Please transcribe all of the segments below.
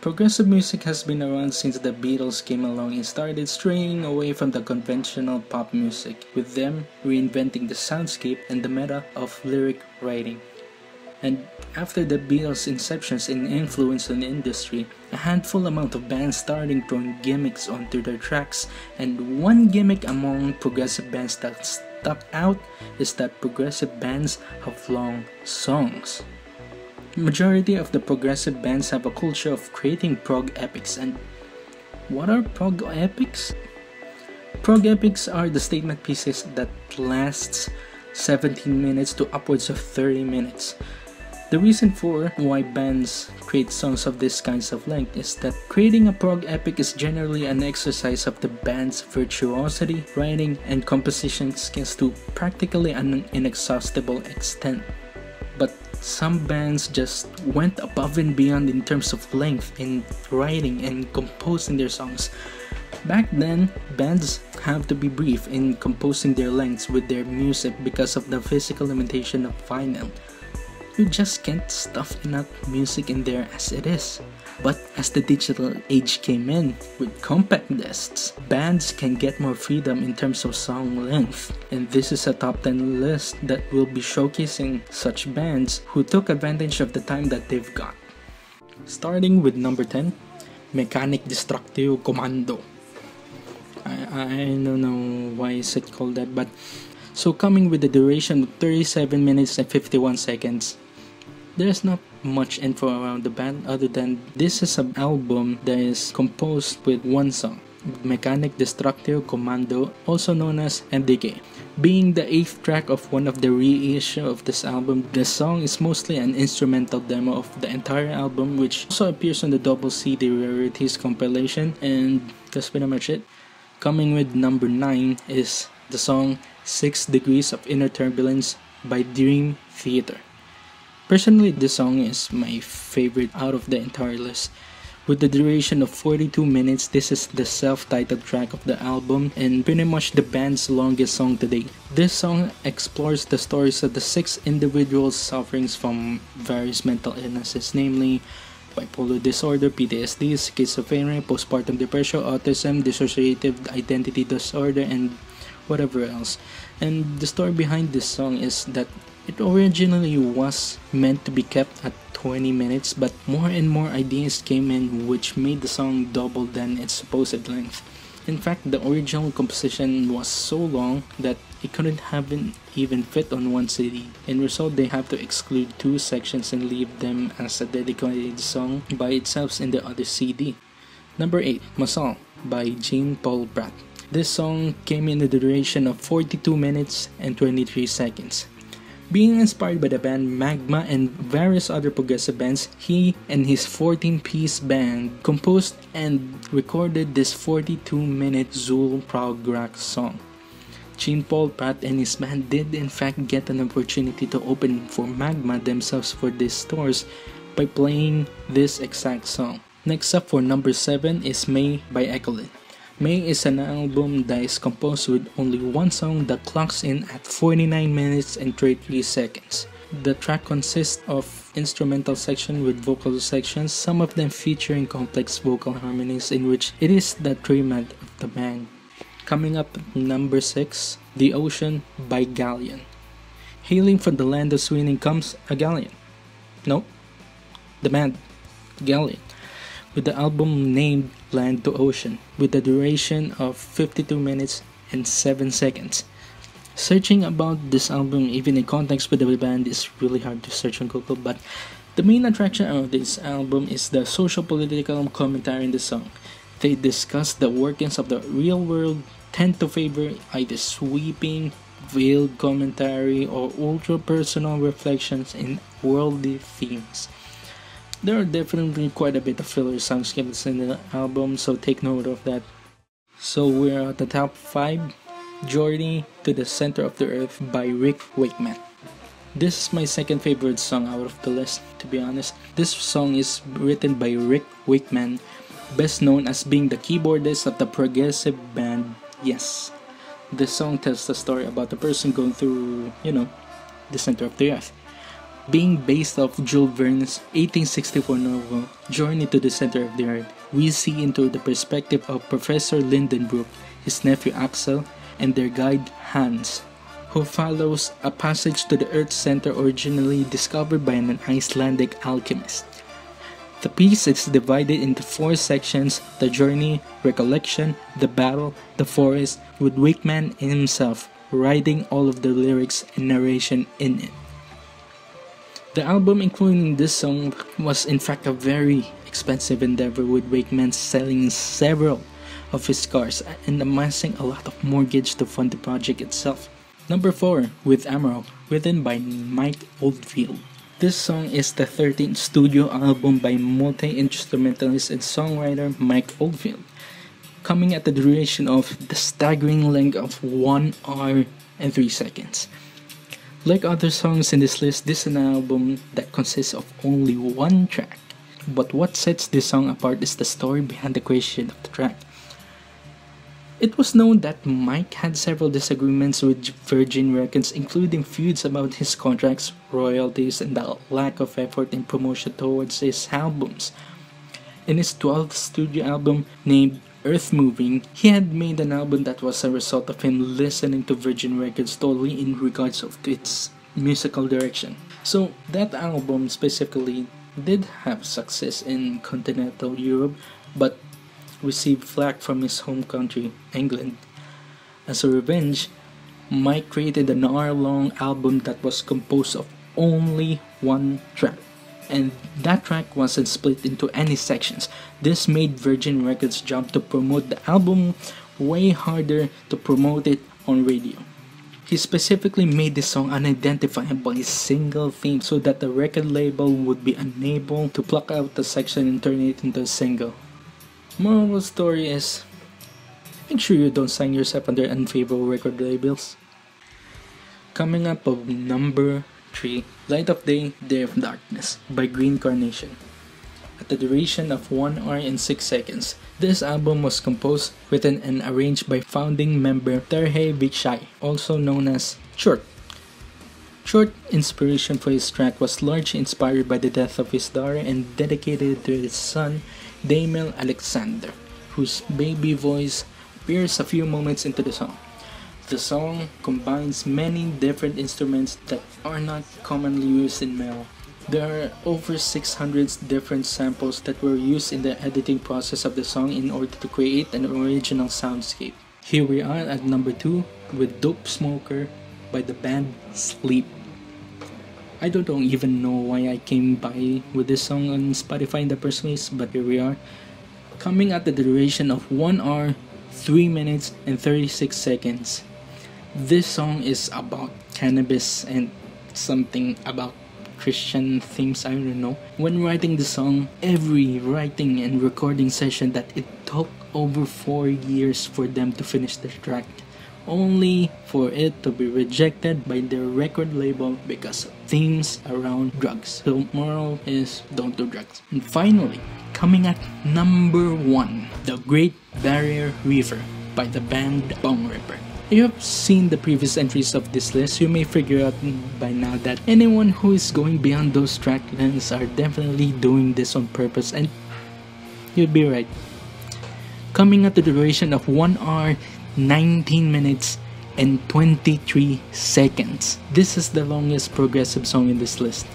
Progressive music has been around since the Beatles came along and started straying away from the conventional pop music, with them reinventing the soundscape and the meta of lyric writing. And after the Beatles' inceptions and influence on the industry, a handful amount of bands starting throwing gimmicks onto their tracks, and one gimmick among progressive bands that stuck out is that progressive bands have long songs. Majority of the progressive bands have a culture of creating prog epics. And what are prog epics? Prog epics are the statement pieces that lasts 17 minutes to upwards of 30 minutes. The reason for why bands create songs of this kinds of length is that creating a prog epic is generally an exercise of the band's virtuosity, writing, and composition skills to practically an inexhaustible extent. But some bands just went above and beyond in terms of length in writing and composing their songs. Back then, bands have to be brief in composing their lengths with their music because of the physical limitation of vinyl. You just can't stuff enough music in there as it is. But as the digital age came in, with compact discs, bands can get more freedom in terms of song length. And this is a top 10 list that will be showcasing such bands who took advantage of the time that they've got. Starting with number 10, Mechanic Destructive Commando. I don't know why is it called that, but so coming with the duration of 37 minutes and 51 seconds. There's not much info around the band other than this is an album that is composed with one song, Mechanic Destructive Commando, also known as MDK. Being the 8th track of one of the reissue of this album, the song is mostly an instrumental demo of the entire album, which also appears on the double CD rarities compilation, and that's pretty much it. Coming with number 9 is the song 6 Degrees of Inner Turbulence by Dream Theater. Personally, this song is my favorite out of the entire list. With the duration of 42 minutes, this is the self-titled track of the album and pretty much the band's longest song to date. This song explores the stories of the 6 individuals suffering from various mental illnesses, namely bipolar disorder, PTSD, schizophrenia, postpartum depression, autism, dissociative identity disorder, and whatever else. And the story behind this song is that it originally was meant to be kept at 20 minutes, but more and more ideas came in which made the song double than its supposed length. In fact, the original composition was so long that it couldn't have even fit on one CD. In result, they have to exclude 2 sections and leave them as a dedicated song by itself in the other CD. Number 8, Masal by Jean-Paul Prat. This song came in the duration of 42 minutes and 23 seconds. Being inspired by the band Magma and various other progressive bands, he and his 14-piece band composed and recorded this 42-minute Zulu prog rock song. Jean-Paul Prat and his band did in fact get an opportunity to open for Magma themselves for these tours by playing this exact song. Next up for number 7 is May by Ecolin. May is an album that is composed with only one song that clocks in at 49 minutes and 33 seconds. The track consists of instrumental section with vocal sections, some of them featuring complex vocal harmonies in which it is the trademark of the band. Coming up at number 6, The Ocean by Galleon. Hailing from the land of Sweden comes a galleon. No, the band, Galleon, with the album named Land to Ocean, with a duration of 52 minutes and 7 seconds. Searching about this album, even in context with the band, is really hard to search on Google, but the main attraction of this album is the social-political commentary in the song. They discuss the workings of the real world, tend to favor either sweeping, veiled commentary or ultra-personal reflections in worldly themes. There are definitely quite a bit of filler soundscapes in the album, so take note of that. So we're at the top 5, Journey to the Center of the Earth by Rick Wakeman. This is my second favorite song out of the list, to be honest. This song is written by Rick Wakeman, best known as being the keyboardist of the progressive band Yes. This song tells the story about a person going through, the center of the earth. Being based off Jules Verne's 1864 novel, Journey to the Center of the Earth, we see into the perspective of Professor Lindenbrook, his nephew Axel, and their guide Hans, who follows a passage to the Earth's center originally discovered by an Icelandic alchemist. The piece is divided into 4 sections: the journey, recollection, the battle, the forest, with Wakeman himself writing all of the lyrics and narration in it. The album, including this song, was in fact a very expensive endeavor, with Wakeman selling several of his cars and amassing a lot of mortgage to fund the project itself. Number 4, With Emerald, written by Mike Oldfield. This song is the 13th studio album by multi-instrumentalist and songwriter Mike Oldfield, coming at the duration of the staggering length of 1 hour and 3 seconds. Like other songs in this list, this is an album that consists of only 1 track. But what sets this song apart is the story behind the creation of the track. It was known that Mike had several disagreements with Virgin Records, including feuds about his contracts, royalties, and the lack of effort in promotion towards his albums. In his 12th studio album, named Earth Moving, he had made an album that was a result of him listening to Virgin Records totally in regards of its musical direction. So that album specifically did have success in continental Europe, but received flack from his home country, England. As a revenge, Mike created an hour-long album that was composed of only 1 track, and that track wasn't split into any sections. This made Virgin Records jump to promote the album way harder to promote it on radio. He specifically made this song unidentifiable by a single theme so that the record label would be unable to pluck out the section and turn it into a single. Moral of the story is, make sure you don't sign yourself under unfavorable record labels. Coming up of number 3, Light of Day, Day of Darkness by Green Carnation. At the duration of 1 hour and 6 seconds, this album was composed, written, and arranged by founding member Terje Vikshai, also known as Short. Short inspiration for his track was largely inspired by the death of his daughter and dedicated to his son, Damel Alexander, whose baby voice appears a few moments into the song. The song combines many different instruments that are not commonly used in metal. There are over 600 different samples that were used in the editing process of the song in order to create an original soundscape. Here we are at number 2 with Dope Smoker by the band Sleep. I don't even know why I came by with this song on Spotify in the first place, but here we are. Coming at the duration of 1 hour, 3 minutes, and 36 seconds. This song is about cannabis and something about Christian themes, I don't know. When writing the song, every writing and recording session that it took over 4 years for them to finish the track, only for it to be rejected by their record label because of themes around drugs. So moral is, don't do drugs. And finally, coming at number 1, The Great Barrier Reef by the band Bong Ripper. If you have seen the previous entries of this list, you may figure out by now that anyone who is going beyond those track lengths are definitely doing this on purpose, and you'd be right. Coming at the duration of 1 hour, 19 minutes, and 23 seconds. This is the longest progressive song in this list.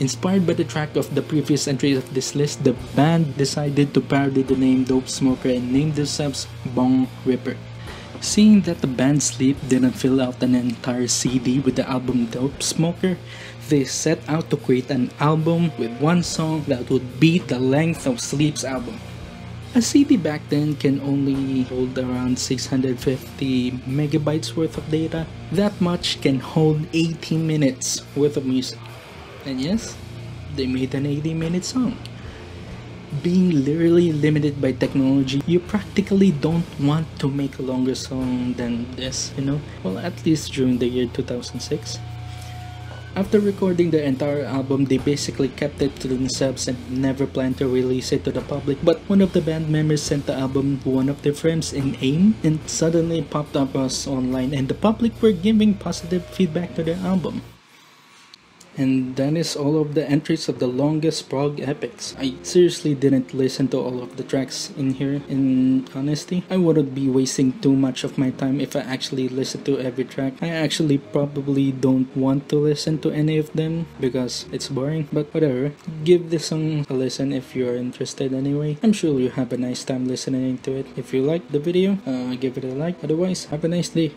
Inspired by the track of the previous entry of this list, the band decided to parody the name Dope Smoker and named themselves Bong Ripper. Seeing that the band Sleep didn't fill out an entire CD with the album Dope Smoker, they set out to create an album with 1 song that would beat the length of Sleep's album. A CD back then can only hold around 650 megabytes worth of data. That much can hold 80 minutes worth of music. And yes, they made an 80-minute song. Being literally limited by technology, you practically don't want to make a longer song than this, you know? Well, at least during the year 2006. After recording the entire album, they basically kept it to themselves and never planned to release it to the public. But one of the band members sent the album to one of their friends in AIM, and suddenly popped up us online, and the public were giving positive feedback to their album. And that is all of the entries of the longest prog epics. I seriously didn't listen to all of the tracks in here, in honesty. I wouldn't be wasting too much of my time if I actually listened to every track. I actually probably don't want to listen to any of them because it's boring, but whatever. Give this song a listen if you're interested anyway. I'm sure you have a nice time listening to it. If you liked the video, give it a like. Otherwise, have a nice day.